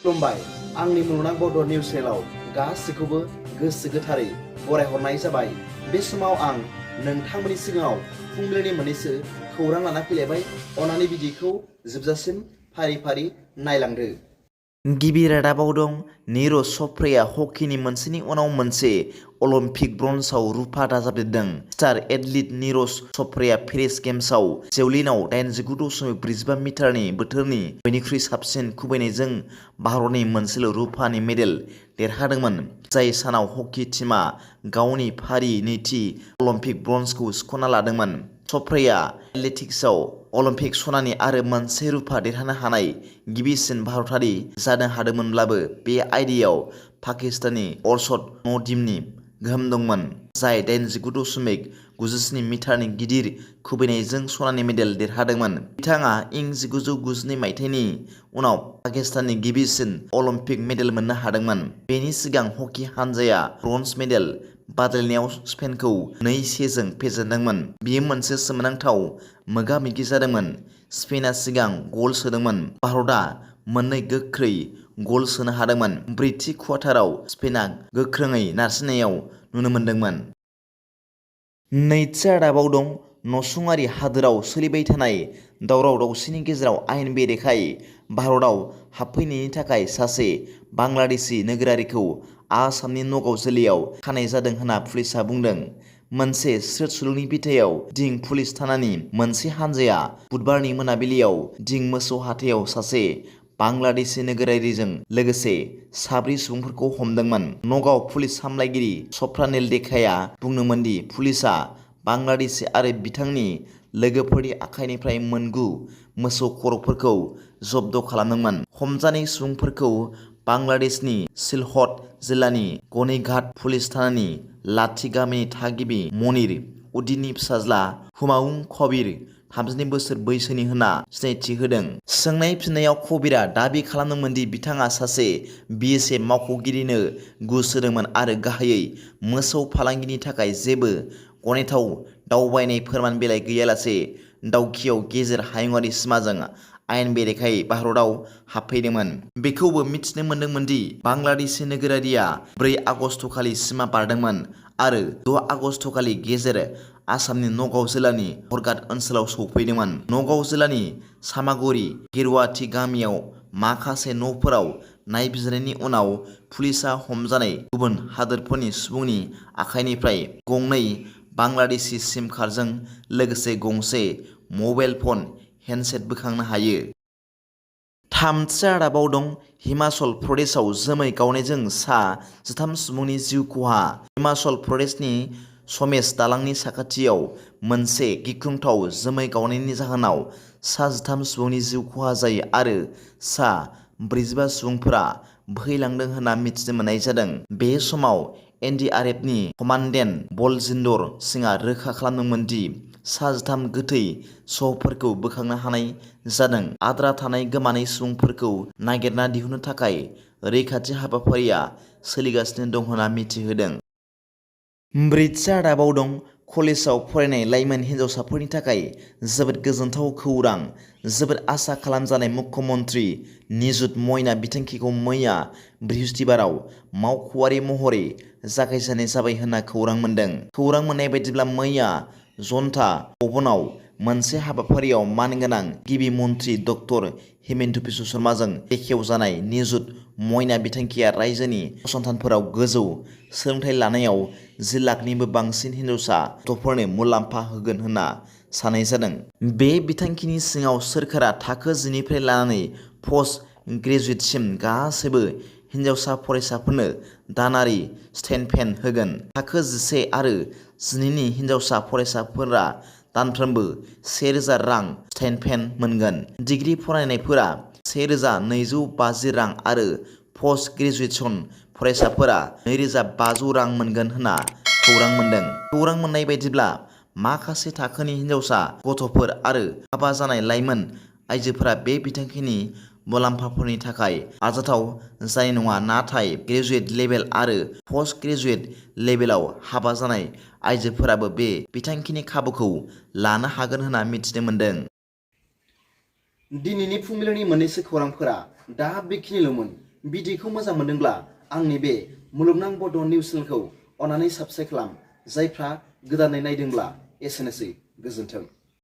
खुलुमबाय आंनि मुलुगनां बड' निउस चेनेलाव गासैखौबो गोसो गोथारै बरायहरनाय जाबाय। बे समाव आं नोंथांमोननि सिगाङाव फुंबिलिनि मोननैसो खौरां लाना फैलायबाय। अन्नानै भिडिअखौ जोबजासिम फारि फारि नायलांदो। गिबि रादाबाव दं नीरज च'प्राया हकीनि मोनसेनि उनाव मोनसे अलिम्पिक ब्रन्जआव रुफा दाजाबदेरदों। स्टार एथलीट नीरज च'प्राया पेरिस गेम्सआव जेवलिनआव 89.45 मिटारनि बोथोरनि बयनिख्रुइ साबसिन खुबैनायजों भारतनि मोनसेल' रुफानि मेडेल देरहादोंमोन। जाय सानाव हकी टीमआ गावनि फारि नैथि अलिम्पिक ब्रन्जखौ सिख'ना लादोंमोन। च'प्राया एथलेटिक्सआव अलिम्पिक सनानि आरो मोनसे रुफा देरहानो हानाय गिबिसिन भारतारि जानो हादोंमोनब्लाबो बे आयदायाव पाकिस्ताननि अरशद नदीमनि गोहोम दंमोन। जाय 89.97 मिटारनि गिदिर खुबैनायजों सनानि मेडेल देरहादोंमोन। बिथाङा इं 1992 मायथाइनि उनाव पाकिस्ताननि गिबिसिन अलिम्पिक मेडेल मोननो हादोंमोन। बेनि सिगां हकी हानजाया ब्रन्ज मेडेल बादायलायनायाव स्पेनखौ 2-1 जों फेजेनदोंमोन। बेयो मोनसे सोमोनांथाव मोगा-मोगि जादोंमोन। स्पेनआ सिगां गल सोदोंमोन। भारतआ मोननै गोख्रै गल सोनो हादोंमोन। ब्रैथि क्वार्टाराव स्पेनआ गोख्रोङै नारसिननायाव नुनो मोनदोंमोन। नैथि रादाबाव दं नसुंआरि हादोराव सोलिबाय थानाय दावराव-दावसिनि गेजेराव आयेन बेरेखायै भारतआव हाबफैनायनि थाखाय सासे बांलादेशी नोगोरारिखौ आसामनि नगाव जिल्लायाव खानाय जादों होनना पुलिसआ बुंदों। मोनसे स्रोत सुलुंनि बिथायाव दिं पुलिस थानानि मोनसे हानजाया बुधबारनि मोनाबिलियाव दिं मोसौ हाथायाव सासे बांलादेशी नोगोरारिजों लोगोसे 4 सुबुंफोरखौ हमदोंमोन। नगाव पुलिस सामलायगिरि सफ्रानेल देकाया बुंदोंमोन दि पुलिसआ बांलादेशी आरो बिथांनि लोगोफोरनि आखाइनिफ्राय 9 मोसौ खर'फोरखौ जब्द खालामदोंमोन। हमजानाय सुबुंफोरखौ बांलादेशनि सिलहट जिल्लानि गनीघाट पुलिस थानानि लाथि गामिनि थागिबि मनिर उद्दीननि फिसाज्ला हुमायुं कबीर 32 बोसोर बैसोनि होनना सिनायथि होदों। सोंनाय फिननायाव कबीरआ दाबि खालामदोंमोन दि बिथाङा सासे BSF मावख'गिरिनो घुस होदोंमोन आरो गाहायै मोसौ फालांगिनि थाखाय जेबो गनायथाव दावबायनाय फोरमान बिलाइ गैयालासे दाउकिआव गेजेर हायुंआरि सिमाजों आयेन बेरेखायै भारतआव हाबफैदोंमोन। बेखौबो मिथिनो मोन्दोंमोन दि बांलादेशी नोगोरारिया 4 आगस्तखालि सिमा बारदोंमोन आरो 6 आगस्तखालि गेजेर आसामनि नगाव जिल्लानि हरघाट ओनसोलाव सौफैदोंमन। नगाव जिल्लानि सामागुरि गेरुवाथि गामियाव माखासे न'फोराव नायबिजिरनायनि उनाव पुलिसआ हमजानाय गुबुन हादोरफोरनि सुबुंनि आखाइनिफ्राय 2 बांलादेशी सिम कार्डजों लोगोसे गंसे मबाइल फन हेन्डसेट बोखांनो हायो। थामथि रादाबाव दं हिमाचल प्रदेशआव जोमै गावनायजों सा 13 सुबुंनि जिउ खहा। हिमाचल प्रदेशनि समेश दालांनि साखाथियाव मोनसे गिख्रंथाव जोमै गावनायनि जाहोनाव सा 13 सुबुंनि जिउ खहा जायो आरो सा 45 सुबुंफोरा बोहैलांदों होनना मिथिनो मोननाय जादों। बे समाव NDRFनि कमान्डेन्ट बलजिन्दर सिंहआ रोखा खालामदोंमोन दि सा 13 गोथै सह'फोरखौ बोखांनो हानाय जादों। आद्रा थानाय गोमानाय सुबुंफोरखौ नागिरना दिहुननो थाखाय रैखाथि हाबाफारिया सोलिगासिनो दं होनना मिथिहोदों। ब्रैथि रादाबाव दं कलेजाव फरायनाय लाइमोन हिनजावसाफोरनि थाखाय जोबोद गोजोनथाव खौरां। जोबोद आसा खालामजानाय मुख्यमन्त्रि निजुत मयना बिथांखिखौ मैया बृहस्पतिबाराव मावख'आरि महरै जागायजेननाय जाबाय होनना खौरां मोन्दों। खौरां मोननाय बायदिब्ला मैया जनता भवनाव मोनसे हाबाफारियाव मानगोनां गिबि मन्त्रि डक्टर हिमन्त बिश्व शर्माजों बेखेवजानाय निजुत मयना बिथांखिया रायजोनि फसंथानफोराव गोजौ सोलोंथाइ लानायाव 10 लाखनिबो बांसिन हिनजावसा गथ'फोरनो मुलाम्फा होगोन होनना साननाय जादों। बे बिथांखिनि सिङाव सोरखारा थाखो 10 निफ्राय लानानै पस्ट ग्रेजुएटसिम गासैबो हिनजावसा फरायसाफोरनो दानारि स्टाइपेन्ड होगोन। थाखो 11 आरो 12 नि हिनजावसा फरायसाफोरा दानफ्रोमबो 1000 रां स्टाइपेन्ड मोनगोन। डिग्री फरायनायफोरा 1250 रां आरो पस्ट ग्रेजुएशन फरायसाफोरा 2500 रां मोनगोन होनना खौरां मोन्दों। खौरां मोननाय बायदिब्ला माखासे थाखोनि हिनजावसा गथ'फोर आरो हाबा जानाय लाइमोन आइजोफोरा बे बिथांखिनि मुलाम्फाफोरनि थाखाय आरजाथाव जानाय नङा, नाथाय ग्रेजुएट लेभेल आरो पस्ट ग्रेजुएट लेभेलाव हाबा जानाय आइजोफोराबो बे बिथांखिनि खाबुखौ लानो हागोन होनना मिथिनो मोन्दों। दिनैनि फुंबिलिनि मोननैसो खौरांफोरा दा बेखिनिल'मोन। भिडिअखौ मोजां मोनदोंब्ला आंनि बे मुलुगनां बड' निउस चेनेलखौ अननानै साबस्क्राइब खालाम। जायफ्रा गोदानै नायदोंब्ला एसेनोसै, गोजोन्थों।